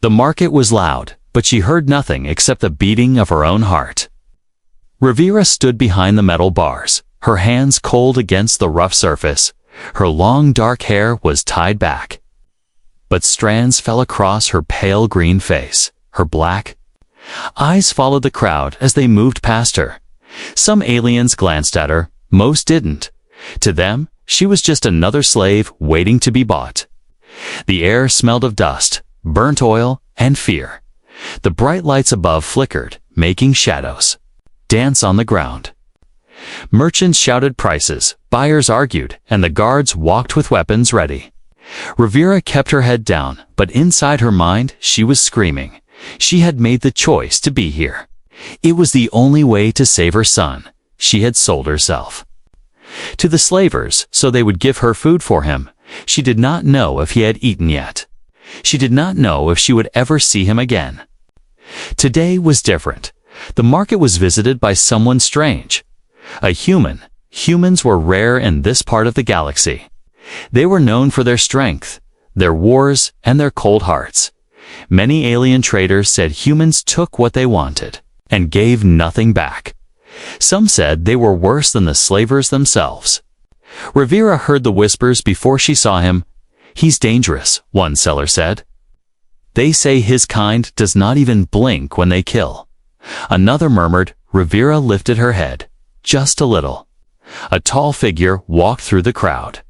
The market was loud, but she heard nothing except the beating of her own heart. Rivera stood behind the metal bars, her hands cold against the rough surface. Her long dark hair was tied back, but strands fell across her pale green face. Her black eyes followed the crowd as they moved past her. Some aliens glanced at her, most didn't. To them, she was just another slave waiting to be bought. The air smelled of dust, burnt oil, and fear. The bright lights above flickered, making shadows dance on the ground. Merchants shouted prices, buyers argued, and the guards walked with weapons ready. Rivera kept her head down, but inside her mind she was screaming. She had made the choice to be here. It was the only way to save her son. She had sold herself to the slavers so they would give her food for him. She did not know if he had eaten yet. She did not know if she would ever see him again. Today was different. The market was visited by someone strange. A human. Humans were rare in this part of the galaxy. They were known for their strength, their wars, and their cold hearts. Many alien traders said humans took what they wanted and gave nothing back. Some said they were worse than the slavers themselves. Rivera heard the whispers before she saw him. "He's dangerous," one seller said. "They say his kind does not even blink when they kill." Another murmured. Rivera lifted her head, just a little. A tall figure walked through the crowd.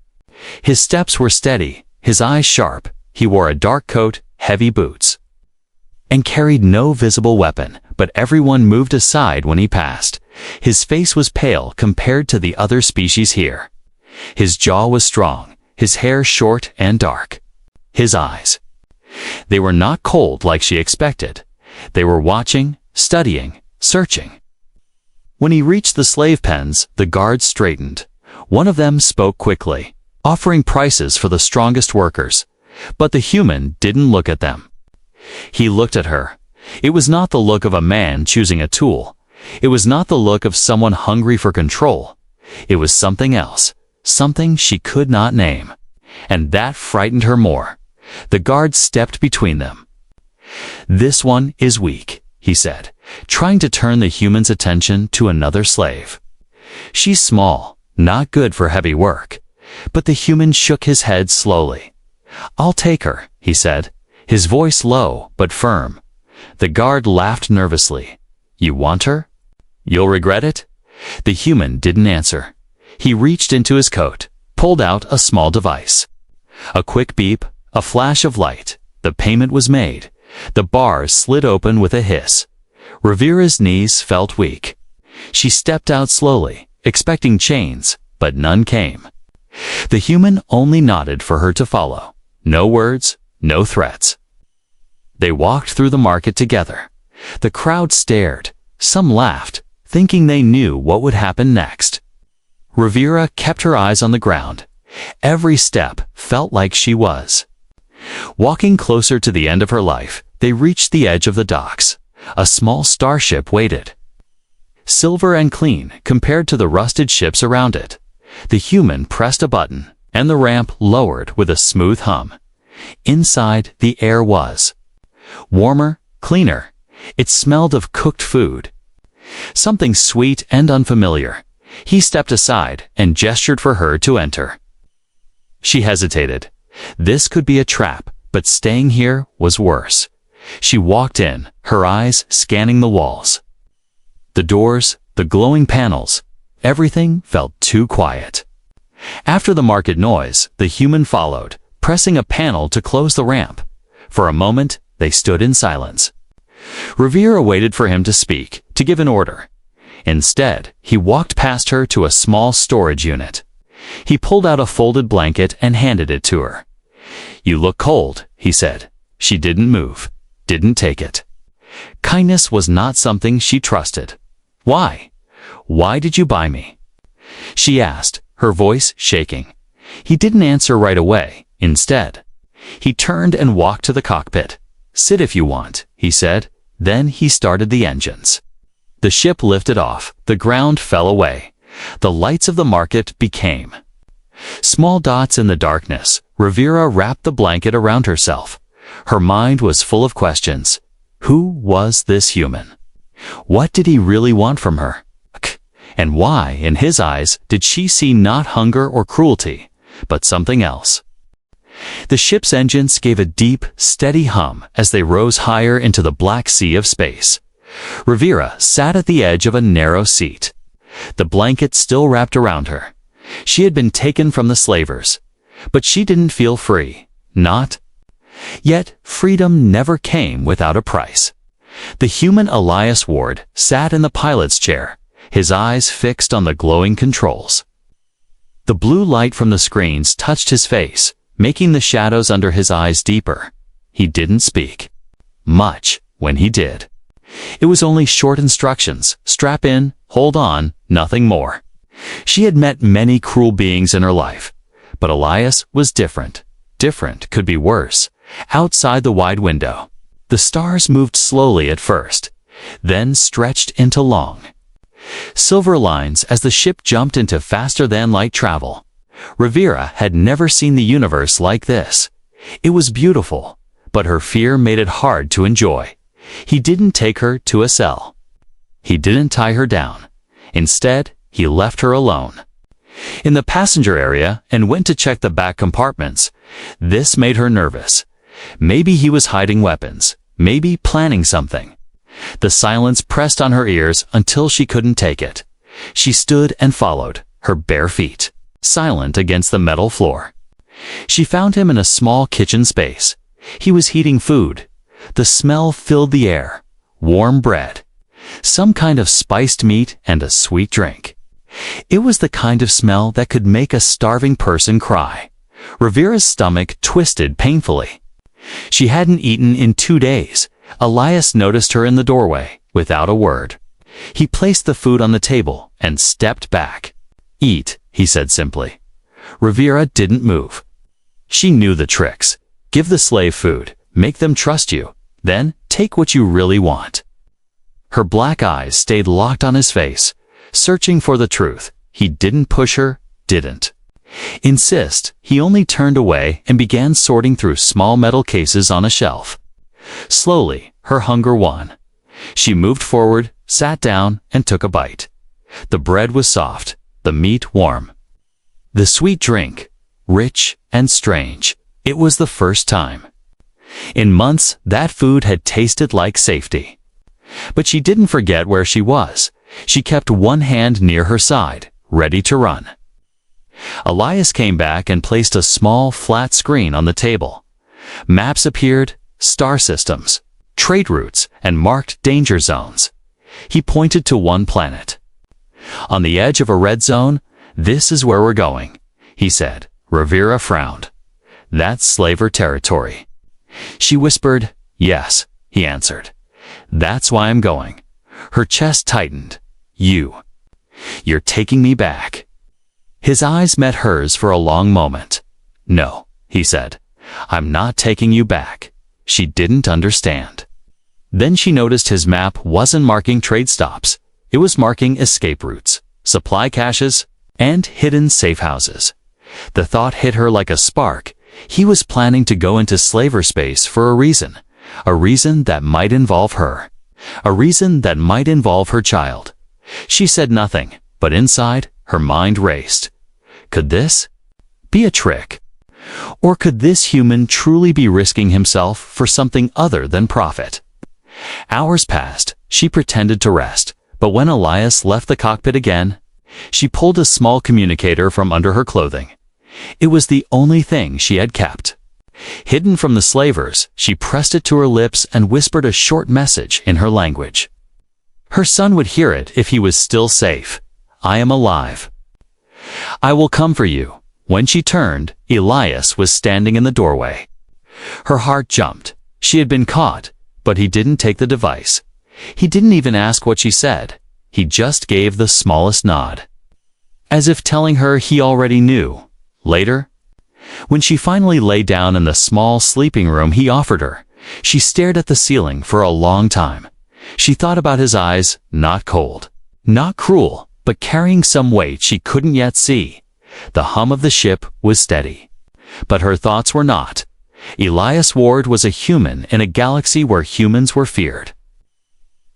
His steps were steady, his eyes sharp. He wore a dark coat, heavy boots, and carried no visible weapon, but everyone moved aside when he passed. His face was pale compared to the other species here. His jaw was strong, his hair short and dark. His eyes, they were not cold like she expected. They were watching, studying, searching. When he reached the slave pens, the guards straightened. One of them spoke quickly, offering prices for the strongest workers. But the human didn't look at them. He looked at her. It was not the look of a man choosing a tool. It was not the look of someone hungry for control. It was something else, something she could not name. And that frightened her more. The guard stepped between them. "This one is weak," he said, trying to turn the human's attention to another slave. "She's small, not good for heavy work." But the human shook his head slowly. "I'll take her," he said, his voice low but firm. The guard laughed nervously. "You want her? You'll regret it?" The human didn't answer. He reached into his coat, pulled out a small device. A quick beep, a flash of light. The payment was made. The bars slid open with a hiss. Rivera's knees felt weak. She stepped out slowly, expecting chains, but none came. The human only nodded for her to follow. No words, no threats. They walked through the market together. The crowd stared. Some laughed, thinking they knew what would happen next. Rivera kept her eyes on the ground. Every step felt like she was walking closer to the end of her life. They reached the edge of the docks. A small starship waited, silver and clean compared to the rusted ships around it. The human pressed a button, and the ramp lowered with a smooth hum. Inside, the air was warmer, cleaner. It smelled of cooked food, something sweet and unfamiliar. He stepped aside and gestured for her to enter. She hesitated. This could be a trap, but staying here was worse. She walked in, her eyes scanning the walls, the doors, the glowing panels. Everything felt too quiet. After the market noise, the human followed, pressing a panel to close the ramp. For a moment, they stood in silence. Rivera waited for him to speak, to give an order. Instead, he walked past her to a small storage unit. He pulled out a folded blanket and handed it to her. "You look cold," he said. She didn't move, didn't take it. Kindness was not something she trusted. "Why? Why did you buy me?" she asked, her voice shaking. He didn't answer right away. Instead, he turned and walked to the cockpit. "Sit if you want," he said. Then he started the engines. The ship lifted off. The ground fell away. The lights of the market became small dots in the darkness. Rivera wrapped the blanket around herself. Her mind was full of questions. Who was this human? What did he really want from her? And why, in his eyes, did she see not hunger or cruelty, but something else? The ship's engines gave a deep, steady hum as they rose higher into the black sea of space. Rivera sat at the edge of a narrow seat. The blanket still wrapped around her. She had been taken from the slavers, but she didn't feel free. Not. Yet freedom never came without a price. The human Elias Ward sat in the pilot's chair, his eyes fixed on the glowing controls. The blue light from the screens touched his face, making the shadows under his eyes deeper. He didn't speak much when he did. It was only short instructions: strap in, hold on, nothing more. She had met many cruel beings in her life, but Elias was different. Different could be worse. Outside the wide window, the stars moved slowly at first, then stretched into long silver lines as the ship jumped into faster-than-light travel. Rivera had never seen the universe like this. It was beautiful, but her fear made it hard to enjoy. He didn't take her to a cell. He didn't tie her down. Instead, he left her alone in the passenger area and went to check the back compartments. This made her nervous. Maybe he was hiding weapons, maybe planning something. The silence pressed on her ears until she couldn't take it. She stood and followed, her bare feet silent against the metal floor. She found him in a small kitchen space. He was heating food. The smell filled the air. Warm bread, some kind of spiced meat, and a sweet drink. It was the kind of smell that could make a starving person cry. Rivera's stomach twisted painfully. She hadn't eaten in 2 days. Elias noticed her in the doorway, without a word. He placed the food on the table and stepped back. "Eat," he said simply. Rivera didn't move. She knew the tricks. Give the slave food, make them trust you, then take what you really want. Her black eyes stayed locked on his face, searching for the truth. He didn't push her, didn't insist. He only turned away and began sorting through small metal cases on a shelf. Slowly, her hunger won. She moved forward, sat down, and took a bite. The bread was soft, the meat warm. The sweet drink, rich and strange. It was the first time in months that food had tasted like safety. But she didn't forget where she was. She kept one hand near her side, ready to run. Elias came back and placed a small, flat screen on the table. Maps appeared, star systems, trade routes, and marked danger zones. He pointed to one planet. "On the edge of a red zone, this is where we're going," he said. Rivera frowned. "That's slaver territory." She whispered, "Yes," he answered. "That's why I'm going." Her chest tightened. You're taking me back." His eyes met hers for a long moment. "No," he said. "I'm not taking you back." She didn't understand. Then she noticed his map wasn't marking trade stops. It was marking escape routes, supply caches, and hidden safe houses. The thought hit her like a spark. He was planning to go into slaver space for a reason that might involve her, a reason that might involve her child. She said nothing, but inside, her mind raced. Could this be a trick? Or could this human truly be risking himself for something other than profit? Hours passed. She pretended to rest, but when Elias left the cockpit again, she pulled a small communicator from under her clothing. It was the only thing she had kept. Hidden from the slavers, she pressed it to her lips and whispered a short message in her language. Her son would hear it if he was still safe. "I am alive. I will come for you." When she turned, Elias was standing in the doorway. Her heart jumped. She had been caught, but he didn't take the device. He didn't even ask what she said. He just gave the smallest nod, as if telling her he already knew. Later, when she finally lay down in the small sleeping room he offered her, she stared at the ceiling for a long time. She thought about his eyes, not cold, not cruel, but carrying some weight she couldn't yet see. The hum of the ship was steady, but her thoughts were not. Elias Ward was a human in a galaxy where humans were feared.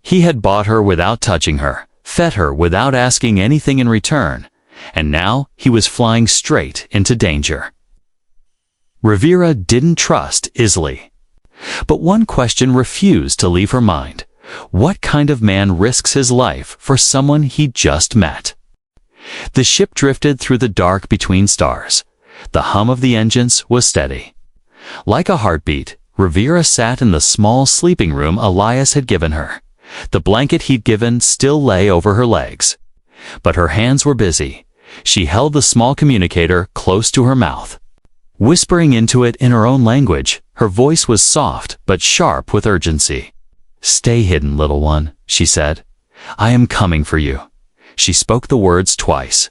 He had bought her without touching her, fed her without asking anything in return, and now he was flying straight into danger. Rivera didn't trust Isley. But one question refused to leave her mind. What kind of man risks his life for someone he just met? The ship drifted through the dark between stars. The hum of the engines was steady. Like a heartbeat, Rivera sat in the small sleeping room Elias had given her. The blanket he'd given still lay over her legs. But her hands were busy. She held the small communicator close to her mouth. Whispering into it in her own language, her voice was soft but sharp with urgency. "Stay hidden, little one," she said. "I am coming for you." She spoke the words twice,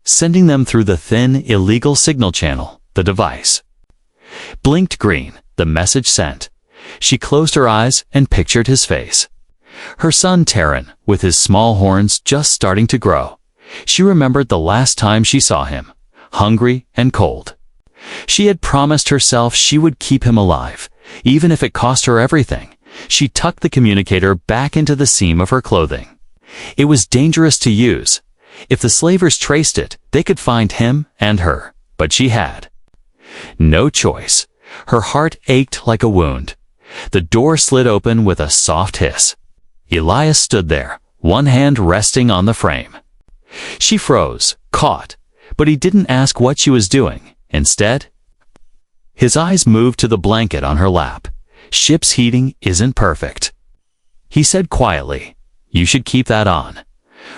sending them through the thin, illegal signal channel. The device blinked green, the message sent. She closed her eyes and pictured his face. Her son Terran, with his small horns just starting to grow. She remembered the last time she saw him, hungry and cold. She had promised herself she would keep him alive, even if it cost her everything. She tucked the communicator back into the seam of her clothing. It was dangerous to use. If the slavers traced it, they could find him and her, but she had no choice. Her heart ached like a wound. The door slid open with a soft hiss. Elias stood there, one hand resting on the frame. She froze, caught, but he didn't ask what she was doing. Instead, his eyes moved to the blanket on her lap. "Ship's heating isn't perfect," he said quietly. "You should keep that on."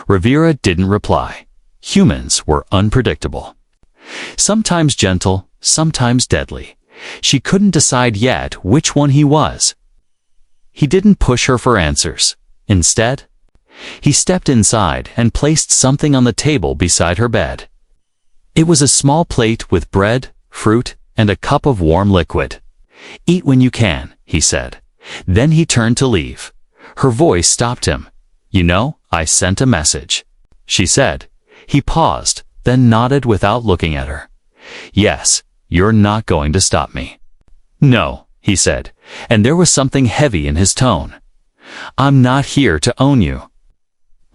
Rivera didn't reply. Humans were unpredictable. Sometimes gentle, sometimes deadly. She couldn't decide yet which one he was. He didn't push her for answers. Instead, he stepped inside and placed something on the table beside her bed. It was a small plate with bread, fruit, and a cup of warm liquid. "Eat when you can," he said. Then he turned to leave. Her voice stopped him. "You know, I sent a message," she said. He paused, then nodded without looking at her. "Yes, you're not going to stop me." "No," he said, and there was something heavy in his tone. "I'm not here to own you."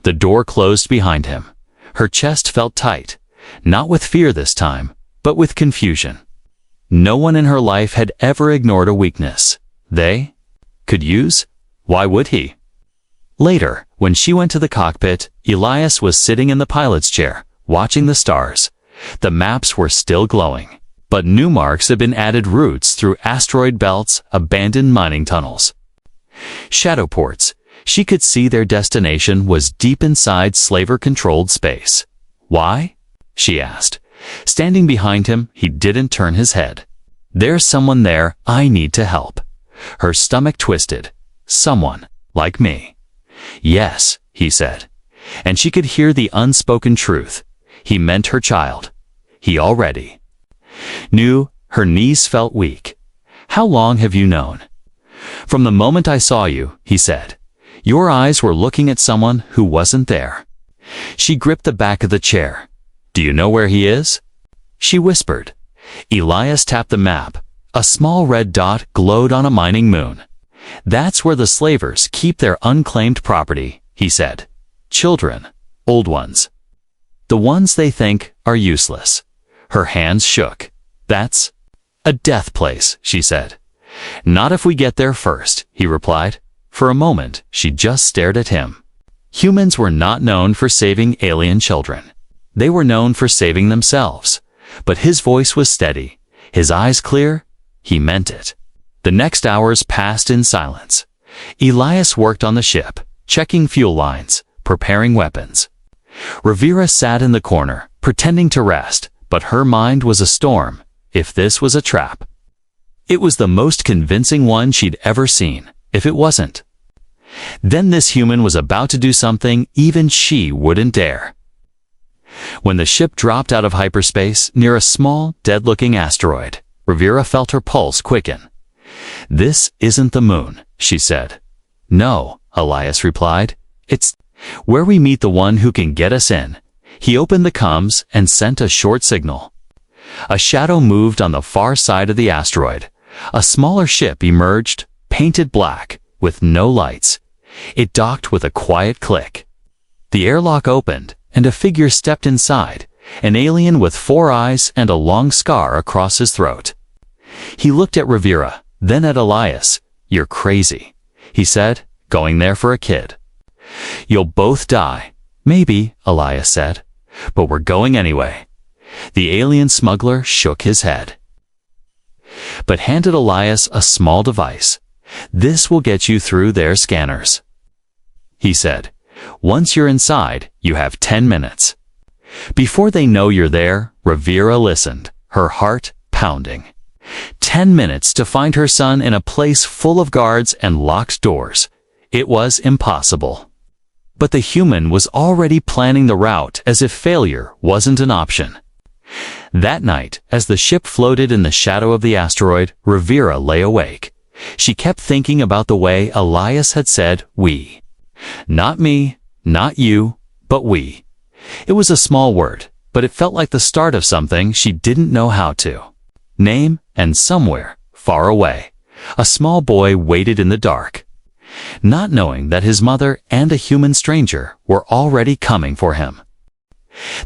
The door closed behind him. Her chest felt tight. Not with fear this time, but with confusion. No one in her life had ever ignored a weakness they could use. Why would he? Later, when she went to the cockpit, Elias was sitting in the pilot's chair, watching the stars. The maps were still glowing, but new marks had been added: routes through asteroid belts, abandoned mining tunnels, shadow ports. She could see their destination was deep inside slaver-controlled space. "Why?" she asked. Standing behind him, he didn't turn his head. "There's someone there I need to help." Her stomach twisted. "Someone like me." "Yes," he said. And she could hear the unspoken truth. He meant her child. He already knew. Her knees felt weak. "How long have you known?" "From the moment I saw you," he said. "Your eyes were looking at someone who wasn't there." She gripped the back of the chair. "Do you know where he is?" she whispered. Elias tapped the map. A small red dot glowed on a mining moon. "That's where the slavers keep their unclaimed property," he said. "Children, old ones, the ones they think are useless." Her hands shook. "That's a death place," she said. "Not if we get there first," he replied. For a moment, she just stared at him. Humans were not known for saving alien children. They were known for saving themselves. But his voice was steady, his eyes clear. He meant it. The next hours passed in silence. Elias worked on the ship, checking fuel lines, preparing weapons. Rivera sat in the corner, pretending to rest, but her mind was a storm. If this was a trap, it was the most convincing one she'd ever seen. If it wasn't, then this human was about to do something even she wouldn't dare. When the ship dropped out of hyperspace near a small, dead-looking asteroid, Rivera felt her pulse quicken. "This isn't the moon," she said. "No," Elias replied. "It's where we meet the one who can get us in." He opened the comms and sent a short signal. A shadow moved on the far side of the asteroid. A smaller ship emerged, painted black, with no lights. It docked with a quiet click. The airlock opened, and a figure stepped inside, an alien with 4 eyes and a long scar across his throat. He looked at Rivera, then at Elias. "You're crazy," he said, "going there for a kid." "You'll both die." "Maybe," Elias said, "but we're going anyway." The alien smuggler shook his head, but handed Elias a small device. "This will get you through their scanners," he said. "Once you're inside, you have 10 minutes. Before they know you're there, Rivera listened, her heart pounding. 10 minutes to find her son in a place full of guards and locked doors. It was impossible. But the human was already planning the route as if failure wasn't an option. That night, as the ship floated in the shadow of the asteroid, Rivera lay awake. She kept thinking about the way Elias had said, "we." Not me, not you, but we. It was a small word, but it felt like the start of something she didn't know how to name, and somewhere, far away, a small boy waited in the dark, not knowing that his mother and a human stranger were already coming for him.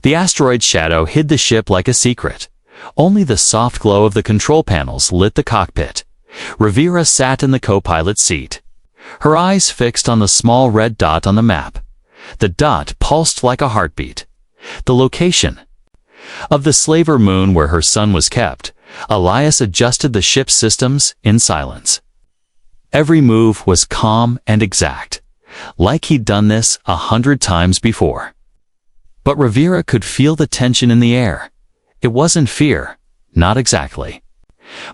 The asteroid shadow hid the ship like a secret. Only the soft glow of the control panels lit the cockpit. Rivera sat in the co-pilot seat, her eyes fixed on the small red dot on the map. The dot pulsed like a heartbeat. The location of the slaver moon where her son was kept. Elias adjusted the ship's systems in silence. Every move was calm and exact, like he'd done this 100 times before. But Rivera could feel the tension in the air. It wasn't fear, not exactly.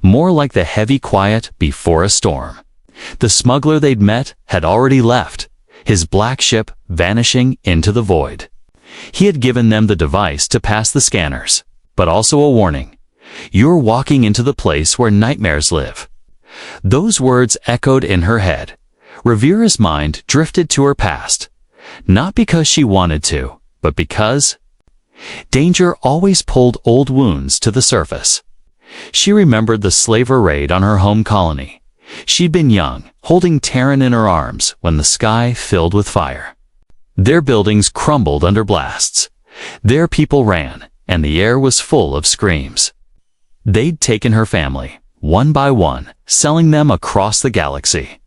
More like the heavy quiet before a storm. The smuggler they'd met had already left, his black ship vanishing into the void. He had given them the device to pass the scanners, but also a warning. "You're walking into the place where nightmares live." Those words echoed in her head. Rivera's mind drifted to her past, not because she wanted to, but because danger always pulled old wounds to the surface. She remembered the slaver raid on her home colony. She'd been young, holding Terran in her arms when the sky filled with fire. Their buildings crumbled under blasts. Their people ran, and the air was full of screams. They'd taken her family, one by one, selling them across the galaxy.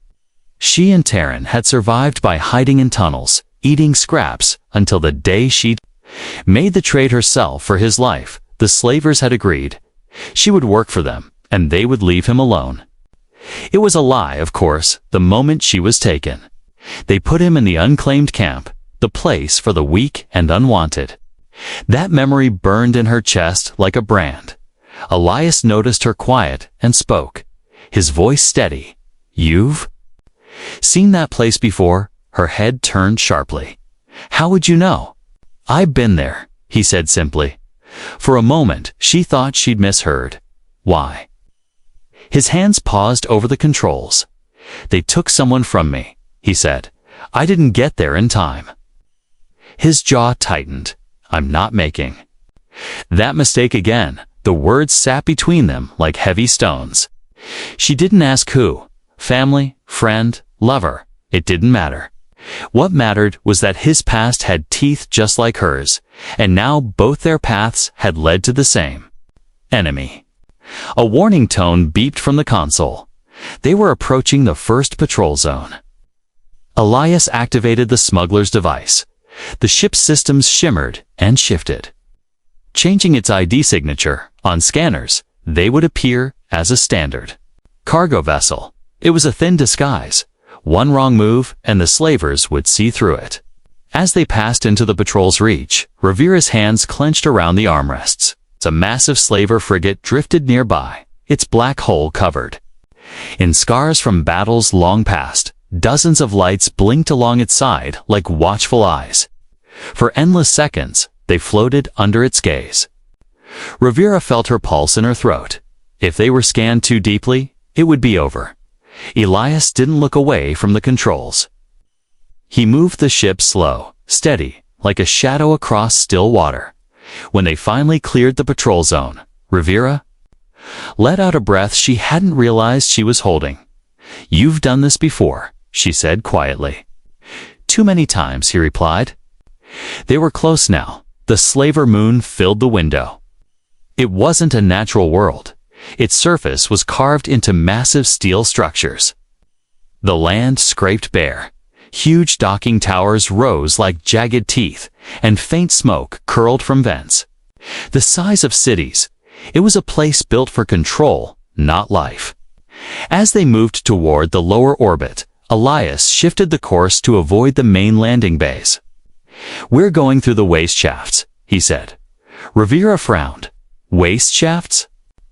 She and Terran had survived by hiding in tunnels, eating scraps, until the day she'd made the trade herself for his life. The slavers had agreed. She would work for them, and they would leave him alone. It was a lie, of course, the moment she was taken. They put him in the unclaimed camp, the place for the weak and unwanted. That memory burned in her chest like a brand. Elias noticed her quiet and spoke, his voice steady. "You've seen that place before?" Her head turned sharply. "How would you know?" "I've been there," he said simply. For a moment, she thought she'd misheard. "Why?" His hands paused over the controls. "They took someone from me," he said. "I didn't get there in time." His jaw tightened. "I'm not making that mistake again." The words sat between them like heavy stones. She didn't ask who. Family, friend, lover. It didn't matter. What mattered was that his past had teeth just like hers, and now both their paths had led to the same enemy. A warning tone beeped from the console. They were approaching the first patrol zone. Elias activated the smuggler's device. The ship's systems shimmered and shifted, changing its ID signature. On scanners, they would appear as a standard cargo vessel. It was a thin disguise. One wrong move, and the slavers would see through it. As they passed into the patrol's reach, Rivera's hands clenched around the armrests. A massive slaver frigate drifted nearby, its black hull covered in scars from battles long past. Dozens of lights blinked along its side like watchful eyes. For endless seconds, they floated under its gaze. Rivera felt her pulse in her throat. If they were scanned too deeply, it would be over. Elias didn't look away from the controls. He moved the ship slow, steady, like a shadow across still water. When they finally cleared the patrol zone, Rivera let out a breath she hadn't realized she was holding. "You've done this before," she said quietly. "Too many times," he replied. They were close now. The slaver moon filled the window. It wasn't a natural world. Its surface was carved into massive steel structures. The land scraped bare. Huge docking towers rose like jagged teeth, and faint smoke curled from vents. The size of cities, it was a place built for control, not life. As they moved toward the lower orbit, Elias shifted the course to avoid the main landing bays. "We're going through the waste shafts," he said. Rivera frowned. "Waste shafts?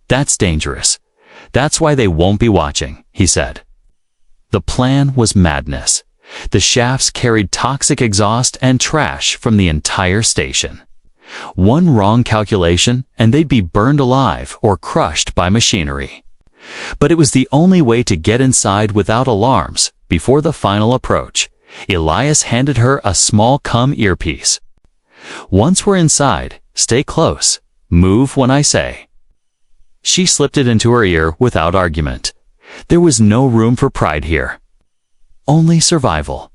That's dangerous. That's why they won't be watching," he said. The plan was madness. The shafts carried toxic exhaust and trash from the entire station. One wrong calculation and they'd be burned alive or crushed by machinery. But it was the only way to get inside without alarms. Before the final approach, Elias handed her a small earpiece. "Once we're inside, stay close. Move when I say." She slipped it into her ear without argument. There was no room for pride here. Only survival.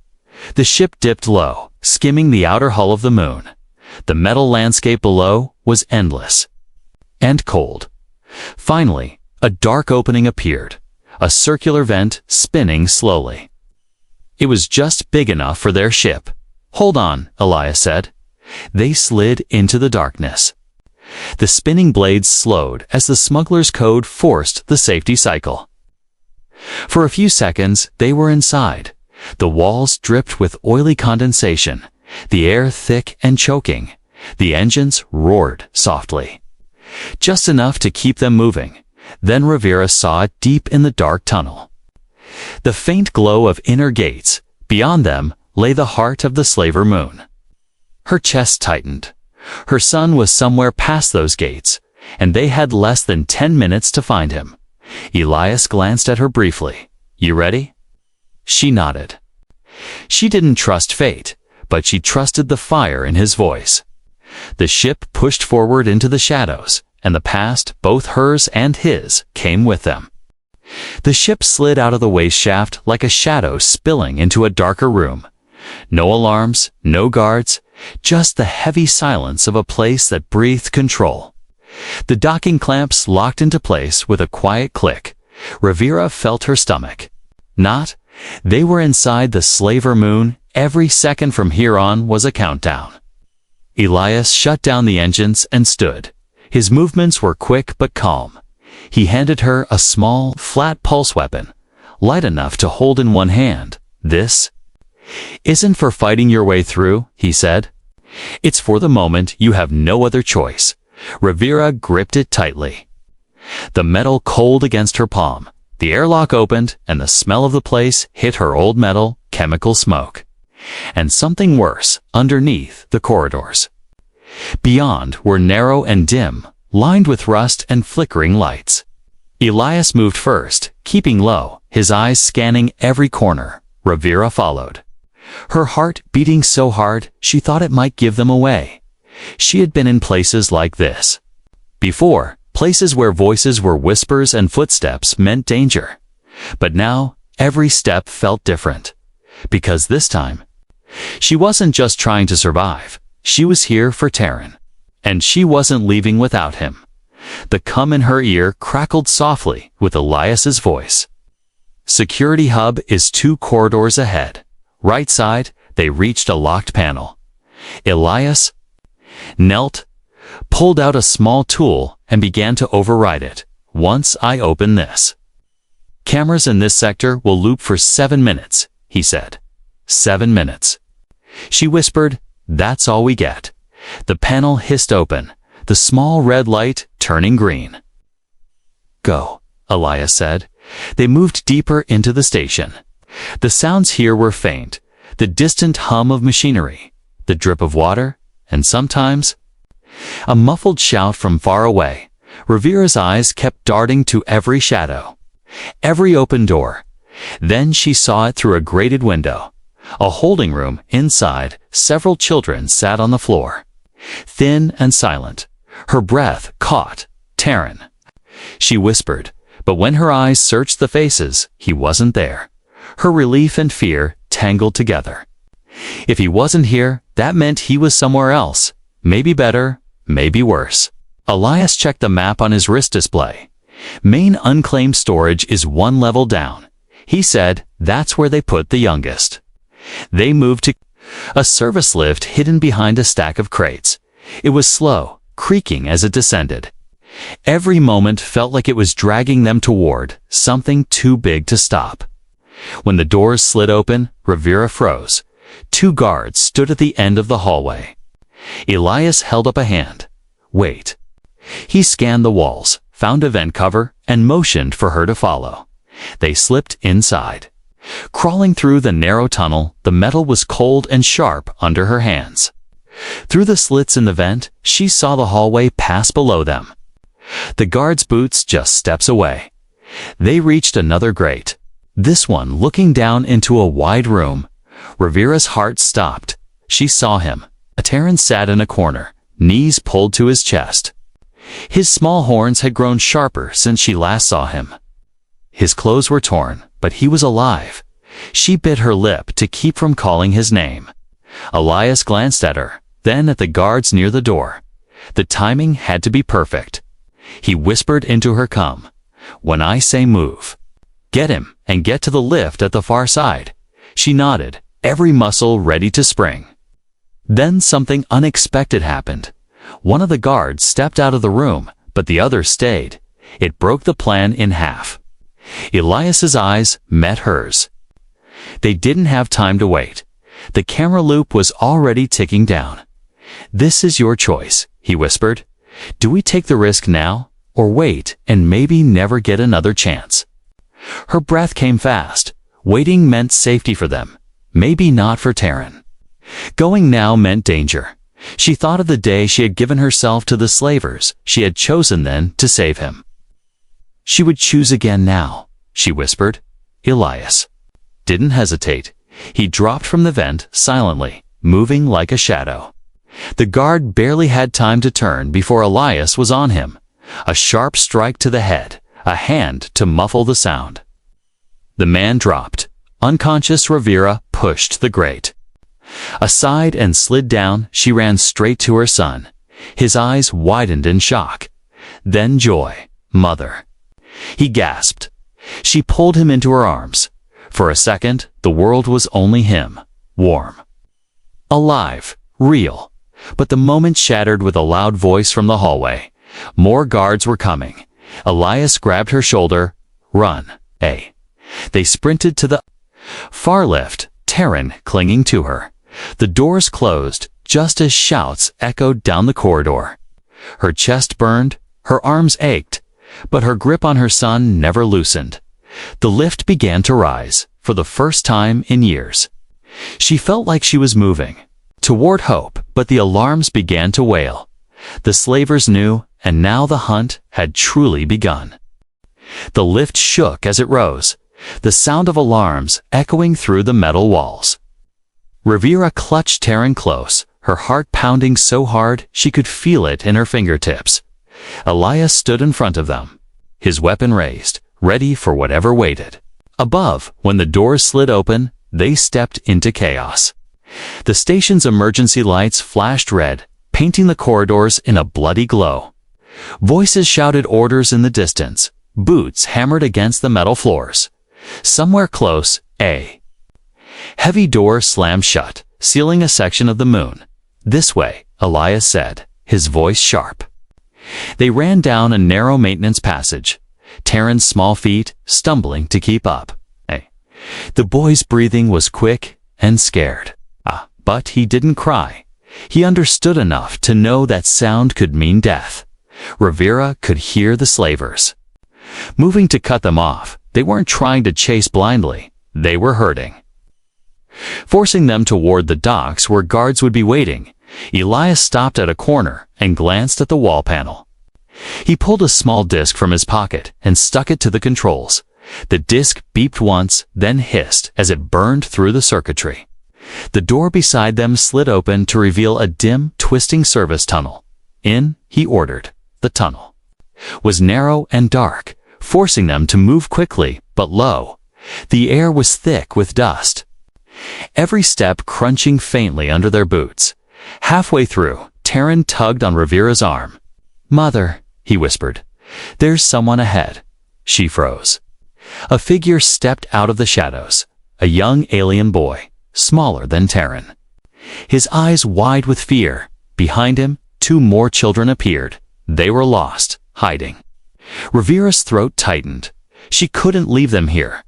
The ship dipped low, skimming the outer hull of the moon. The metal landscape below was endless and cold. Finally, a dark opening appeared, a circular vent spinning slowly. It was just big enough for their ship. "Hold on," Elias said. They slid into the darkness. The spinning blades slowed as the smuggler's code forced the safety cycle. For a few seconds, they were inside. The walls dripped with oily condensation, the air thick and choking. The engines roared softly. Just enough to keep them moving. Then Rivera saw it deep in the dark tunnel. The faint glow of inner gates. Beyond them lay the heart of the slaver moon. Her chest tightened. Her son was somewhere past those gates, and they had less than 10 minutes to find him. Elias glanced at her briefly. "You ready?" She nodded. She didn't trust fate, but she trusted the fire in his voice. The ship pushed forward into the shadows, and the past, both hers and his, came with them. The ship slid out of the waste shaft like a shadow spilling into a darker room. No alarms, no guards, just the heavy silence of a place that breathed control. The docking clamps locked into place with a quiet click. Rivera felt her stomach. They were inside the slaver moon. Every second from here on was a countdown. Elias shut down the engines and stood. His movements were quick but calm. He handed her a small, flat pulse weapon, light enough to hold in one hand. "This isn't for fighting your way through," he said. "It's for the moment you have no other choice." Rivera gripped it tightly. The metal cold against her palm. The airlock opened, and the smell of the place hit her old metal, chemical smoke. And something worse, underneath the corridors. Beyond were narrow and dim, lined with rust and flickering lights. Elias moved first, keeping low, his eyes scanning every corner. Rivera followed. Her heart beating so hard she thought it might give them away. She had been in places like this before, places where voices were whispers and footsteps meant danger. But now, every step felt different. Because this time, she wasn't just trying to survive. She was here for Terran. And she wasn't leaving without him. The cum in her ear crackled softly with Elias's voice. "Security hub is 2 corridors ahead." Right side, they reached a locked panel. Elias knelt, pulled out a small tool, and began to override it. "Once I open this, cameras in this sector will loop for 7 minutes, he said. 7 minutes. She whispered, "That's all we get." The panel hissed open, the small red light turning green. "Go," Elias said. They moved deeper into the station. The sounds here were faint, the distant hum of machinery, the drip of water, and sometimes a muffled shout from far away. Rivera's eyes kept darting to every shadow, every open door. Then she saw it through a grated window. A holding room inside, several children sat on the floor, thin and silent, her breath caught Terran," she whispered, but when her eyes searched the faces, he wasn't there. Her relief and fear tangled together. If he wasn't here, that meant he was somewhere else. Maybe better, maybe worse. Elias checked the map on his wrist display. Main unclaimed storage is 1 level down. He said that's where they put the youngest. They moved to a service lift hidden behind a stack of crates. It was slow, creaking as it descended. Every moment felt like it was dragging them toward something too big to stop. When the doors slid open, Rivera froze. 2 guards stood at the end of the hallway. Elias held up a hand. "Wait." He scanned the walls, found a vent cover, and motioned for her to follow. They slipped inside. Crawling through the narrow tunnel, the metal was cold and sharp under her hands. Through the slits in the vent, she saw the hallway pass below them. The guard's boots just steps away. They reached another grate, this one looking down into a wide room. Rivera's heart stopped. She saw him. A Terran sat in a corner, knees pulled to his chest. His small horns had grown sharper since she last saw him. His clothes were torn, but he was alive. She bit her lip to keep from calling his name. Elias glanced at her, then at the guards near the door. The timing had to be perfect. He whispered into her, "Come. When I say move. Get him and get to the lift at the far side." She nodded, every muscle ready to spring. Then something unexpected happened. One of the guards stepped out of the room, but the other stayed. It broke the plan in half. Elias's eyes met hers. They didn't have time to wait. The camera loop was already ticking down. "This is your choice," he whispered. "Do we take the risk now, or wait and maybe never get another chance?" Her breath came fast. Waiting meant safety for them, maybe not for Terran. Going now meant danger. She thought of the day she had given herself to the slavers. She had chosen then to save him. She would choose again now, she whispered. Elias didn't hesitate. He dropped from the vent silently, moving like a shadow. The guard barely had time to turn before Elias was on him. A sharp strike to the head, a hand to muffle the sound. The man dropped. Unconscious, Rivera pushed the grate. Aside and slid down, she ran straight to her son. His eyes widened in shock. Then joy. "Mother." He gasped. She pulled him into her arms. For a second, the world was only him. Warm. Alive. Real. But the moment shattered with a loud voice from the hallway. More guards were coming. Elias grabbed her shoulder. "Run, eh?" They sprinted to the far lift, Terran clinging to her. The doors closed, just as shouts echoed down the corridor. Her chest burned, her arms ached, but her grip on her son never loosened. The lift began to rise, for the first time in years. She felt like she was moving toward hope, but the alarms began to wail. The slavers knew, and now the hunt had truly begun. The lift shook as it rose, the sound of alarms echoing through the metal walls. Rivera clutched Terran close, her heart pounding so hard she could feel it in her fingertips. Elias stood in front of them, his weapon raised, ready for whatever waited. Above, when the doors slid open, they stepped into chaos. The station's emergency lights flashed red, painting the corridors in a bloody glow. Voices shouted orders in the distance. Boots hammered against the metal floors. Somewhere close, a heavy door slammed shut, sealing a section of the moon. "This way," Elias said, his voice sharp. They ran down a narrow maintenance passage, Terran's small feet stumbling to keep up. The boy's breathing was quick and scared. But he didn't cry. He understood enough to know that sound could mean death. Rivera could hear the slavers moving to cut them off. They weren't trying to chase blindly. They were hurting. Forcing them toward the docks where guards would be waiting, Elias stopped at a corner and glanced at the wall panel. He pulled a small disc from his pocket and stuck it to the controls. The disc beeped once, then hissed as it burned through the circuitry. The door beside them slid open to reveal a dim, twisting service tunnel. "In," he ordered. The tunnel was narrow and dark, forcing them to move quickly, but low. The air was thick with dust. Every step crunching faintly under their boots. Halfway through, Terran tugged on Rivera's arm. "Mother," he whispered. "There's someone ahead." She froze. A figure stepped out of the shadows, a young alien boy, smaller than Terran. His eyes wide with fear. Behind him, 2 more children appeared. They were lost, hiding. Rivera's throat tightened. She couldn't leave them here.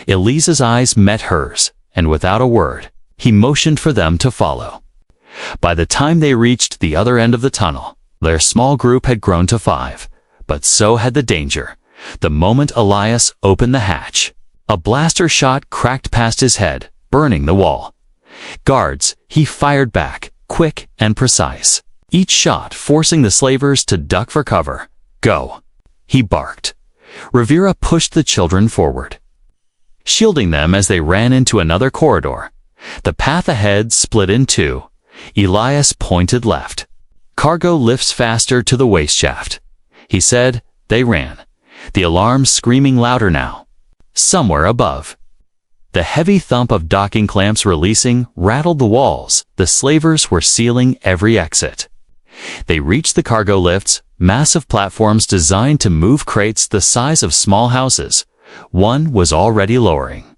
Elisa's eyes met hers, and without a word, he motioned for them to follow. By the time they reached the other end of the tunnel, their small group had grown to 5, but so had the danger. The moment Elias opened the hatch, a blaster shot cracked past his head, burning the wall. Guards, he fired back, quick and precise, each shot forcing the slavers to duck for cover. "Go," he barked. Rivera pushed the children forward, shielding them as they ran into another corridor. The path ahead split in 2. Elias pointed left. "Cargo lifts faster to the waste shaft," he said. They ran, the alarm screaming louder now. Somewhere above, the heavy thump of docking clamps releasing rattled the walls. The slavers were sealing every exit. They reached the cargo lifts, massive platforms designed to move crates the size of small houses. One was already lowering.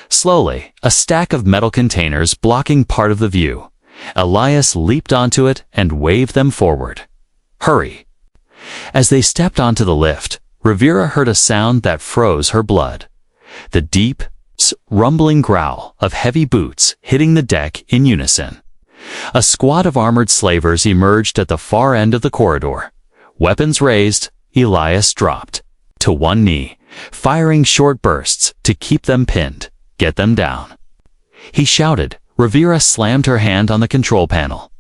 Slowly, a stack of metal containers blocking part of the view. Elias leaped onto it and waved them forward. "Hurry." As they stepped onto the lift, Rivera heard a sound that froze her blood. The deep, rumbling growl of heavy boots hitting the deck in unison. A squad of armored slavers emerged at the far end of the corridor. Weapons raised, Elias dropped to one knee, firing short bursts to keep them pinned. "Get them down," he shouted. Rivera slammed her hand on the control panel,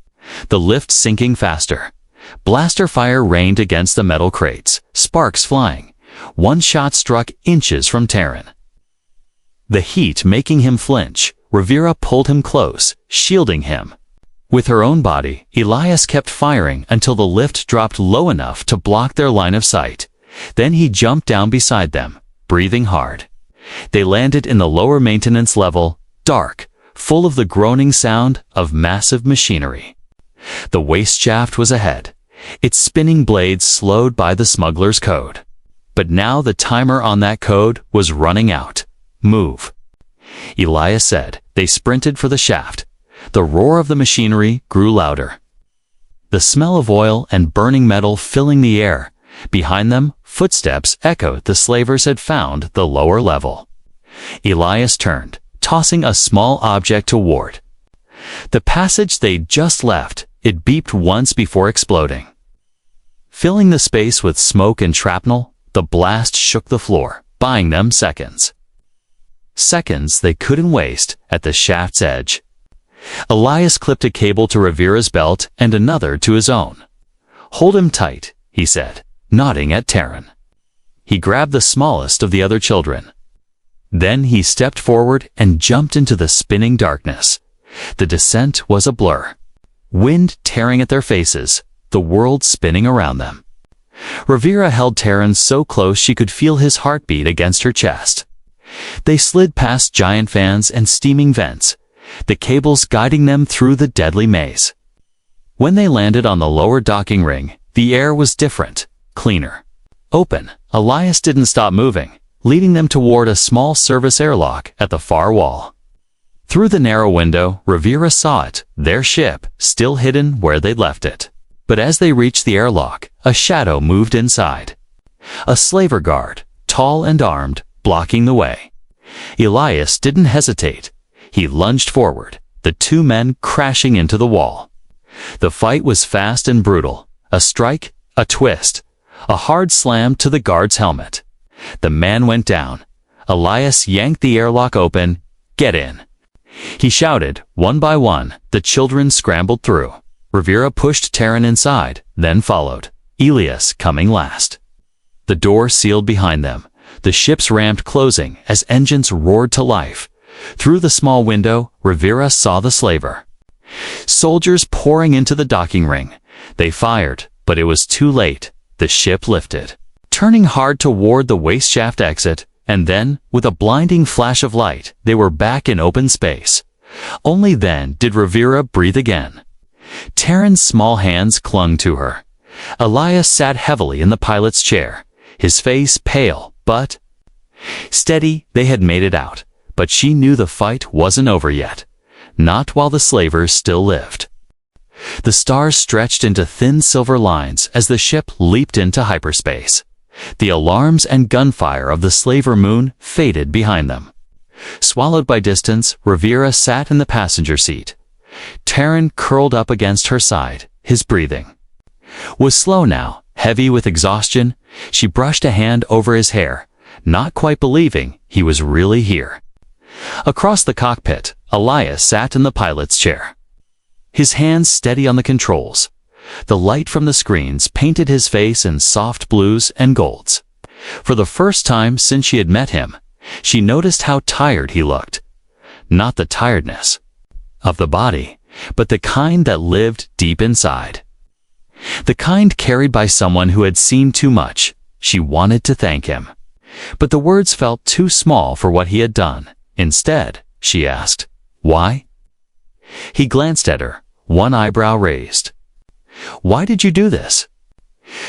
the lift sinking faster. Blaster fire rained against the metal crates, sparks flying. One shot struck inches from Terran, the heat making him flinch. Rivera pulled him close, shielding him. With her own body, Elias kept firing until the lift dropped low enough to block their line of sight. Then he jumped down beside them, breathing hard. They landed in the lower maintenance level, dark, full of the groaning sound of massive machinery. The waste shaft was ahead, its spinning blades slowed by the smuggler's code. But now the timer on that code was running out. "Move," Elias said. They sprinted for the shaft. The roar of the machinery grew louder, the smell of oil and burning metal filling the air. Behind them, footsteps echoed. The slavers had found the lower level. Elias turned, tossing a small object toward the passage they'd just left. It beeped once before exploding, filling the space with smoke and shrapnel. The blast shook the floor, buying them seconds. Seconds they couldn't waste at the shaft's edge. Elias clipped a cable to Rivera's belt and another to his own. "Hold him tight," he said, nodding at Terran. He grabbed the smallest of the other children. Then he stepped forward and jumped into the spinning darkness. The descent was a blur. Wind tearing at their faces, the world spinning around them. Rivera held Terran so close she could feel his heartbeat against her chest. They slid past giant fans and steaming vents, the cables guiding them through the deadly maze. When they landed on the lower docking ring, the air was different, cleaner, open. Elias didn't stop moving, leading them toward a small service airlock at the far wall. Through the narrow window, Rivera saw it, their ship, still hidden where they'd left it. But as they reached the airlock, a shadow moved inside. A slaver guard, tall and armed, blocking the way. Elias didn't hesitate. He lunged forward, the 2 men crashing into the wall. The fight was fast and brutal. A strike, a twist, a hard slam to the guard's helmet. The man went down. Elias yanked the airlock open. "Get in," he shouted. One by one, the children scrambled through. Rivera pushed Terran inside, then followed, Elias coming last. The door sealed behind them. The ship's ramped closing as engines roared to life. Through the small window, Rivera saw the slaver. Soldiers pouring into the docking ring. They fired, but it was too late. the ship lifted, turning hard toward the waste shaft exit, and then, with a blinding flash of light, they were back in open space. Only then did Rivera breathe again. Terran's small hands clung to her. Elias sat heavily in the pilot's chair, his face pale, but steady. They had made it out, but she knew the fight wasn't over yet. Not while the slavers still lived. The stars stretched into thin silver lines as the ship leaped into hyperspace. The alarms and gunfire of the slaver moon faded behind them. Swallowed by distance, Rivera sat in the passenger seat. Terran curled up against her side, his breathing was slow now, heavy with exhaustion. She brushed a hand over his hair, not quite believing he was really here. Across the cockpit, Elias sat in the pilot's chair, his hands steady on the controls. The light from the screens painted his face in soft blues and golds. For the first time since she had met him, she noticed how tired he looked. Not the tiredness of the body, but the kind that lived deep inside. The kind carried by someone who had seen too much. She wanted to thank him, but the words felt too small for what he had done. Instead, she asked, "Why?" He glanced at her, one eyebrow raised. "Why did you do this?"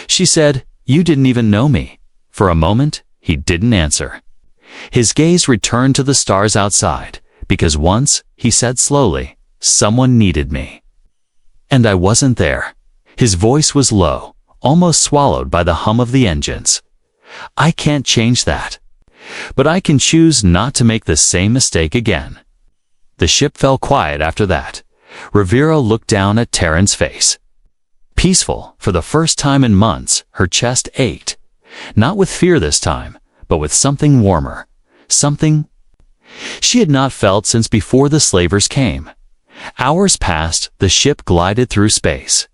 She said, "You didn't even know me." For a moment, he didn't answer. His gaze returned to the stars outside, because once, he said slowly, "Someone needed me. And I wasn't there." His voice was low, almost swallowed by the hum of the engines. "I can't change that. But I can choose not to make the same mistake again." The ship fell quiet after that. Rivera looked down at Terran's face. Peaceful, for the first time in months, her chest ached. Not with fear this time, but with something warmer. Something she had not felt since before the slavers came. Hours passed, the ship glided through space,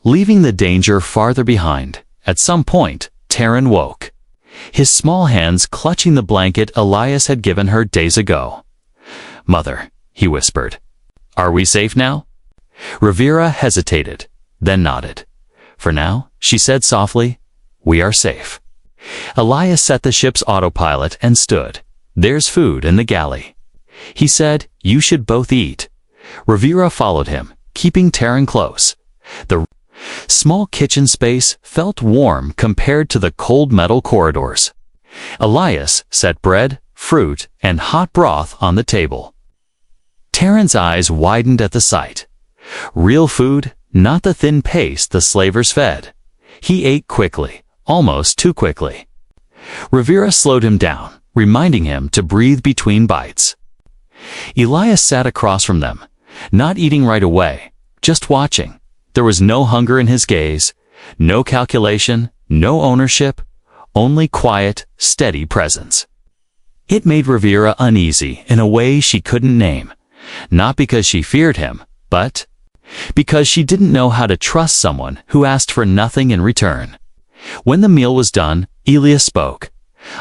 leaving the danger farther behind. At some point, Terran woke, his small hands clutching the blanket Elias had given her days ago. "Mother," he whispered. "Are we safe now?" Rivera hesitated, then nodded. "For now," she said softly, "we are safe." Elias set the ship's autopilot and stood. "There's food in the galley." He said, "You should both eat." Rivera followed him, keeping Terran close. The small kitchen space felt warm compared to the cold metal corridors. Elias set bread, fruit, and hot broth on the table. Terran's eyes widened at the sight. Real food, not the thin paste the slavers fed. He ate quickly, almost too quickly. Rivera slowed him down, reminding him to breathe between bites. Elias sat across from them, not eating right away, just watching. There was no hunger in his gaze, no calculation, no ownership, only quiet, steady presence. It made Rivera uneasy in a way she couldn't name, not because she feared him, but because she didn't know how to trust someone who asked for nothing in return. When the meal was done, Elias spoke.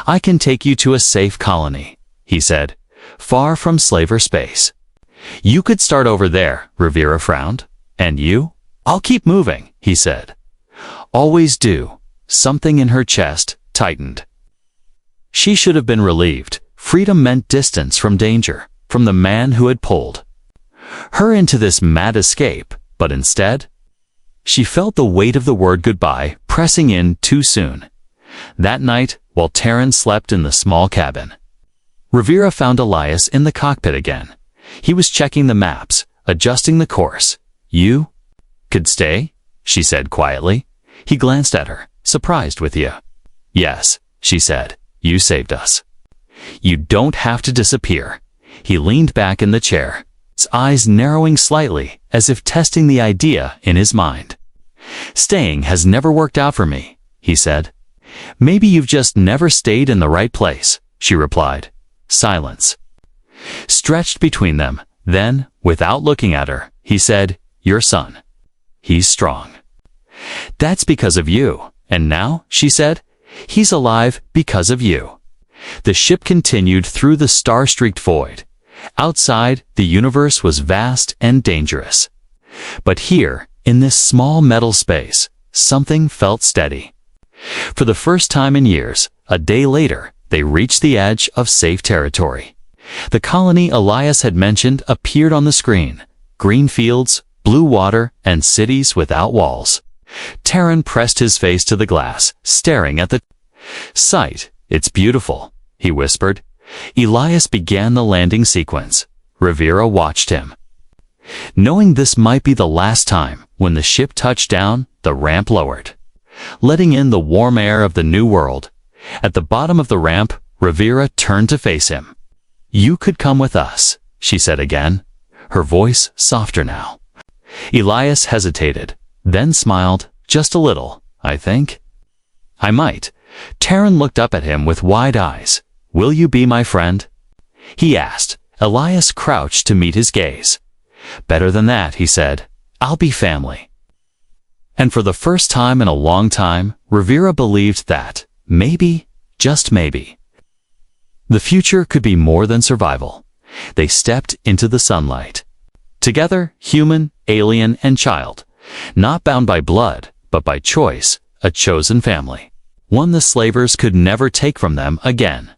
"I can take you to a safe colony," he said, "far from slaver space." "You could start over there," Rivera frowned. "And you?" "I'll keep moving," he said. "Always do." Something in her chest tightened. She should have been relieved. Freedom meant distance from danger, from the man who had pulled her into this mad escape, but instead, she felt the weight of the word goodbye pressing in too soon. That night, while Terran slept in the small cabin, Rivera found Elias in the cockpit again. He was checking the maps, adjusting the course. "You could stay?" she said quietly. He glanced at her, surprised with you. "Yes," she said, "you saved us. You don't have to disappear." He leaned back in the chair, his eyes narrowing slightly as if testing the idea in his mind. "Staying has never worked out for me," he said. "Maybe you've just never stayed in the right place," she replied. Silence stretched between them. Then, without looking at her, he said, "Your son. He's strong. That's because of you. And now," she said, "he's alive because of you." The ship continued through the star-streaked void. Outside, the universe was vast and dangerous. But here, in this small metal space, something felt steady. For the first time in years, a day later, they reached the edge of safe territory. The colony Elias had mentioned appeared on the screen. Green fields, blue water, and cities without walls. Terran pressed his face to the glass, staring at the sight. "It's beautiful," he whispered. Elias began the landing sequence. Rivera watched him. Knowing this might be the last time, when the ship touched down, the ramp lowered, letting in the warm air of the new world. At the bottom of the ramp, Rivera turned to face him. "You could come with us," she said again, her voice softer now. Elias hesitated, then smiled, "Just a little, I think." "I might." Terran looked up at him with wide eyes. "Will you be my friend?" he asked. Elias crouched to meet his gaze. "Better than that," he said. "I'll be family." And for the first time in a long time, Rivera believed that, maybe, just maybe, the future could be more than survival. They stepped into the sunlight. Together, human, alien, and child. Not bound by blood, but by choice, a chosen family. One the slavers could never take from them again.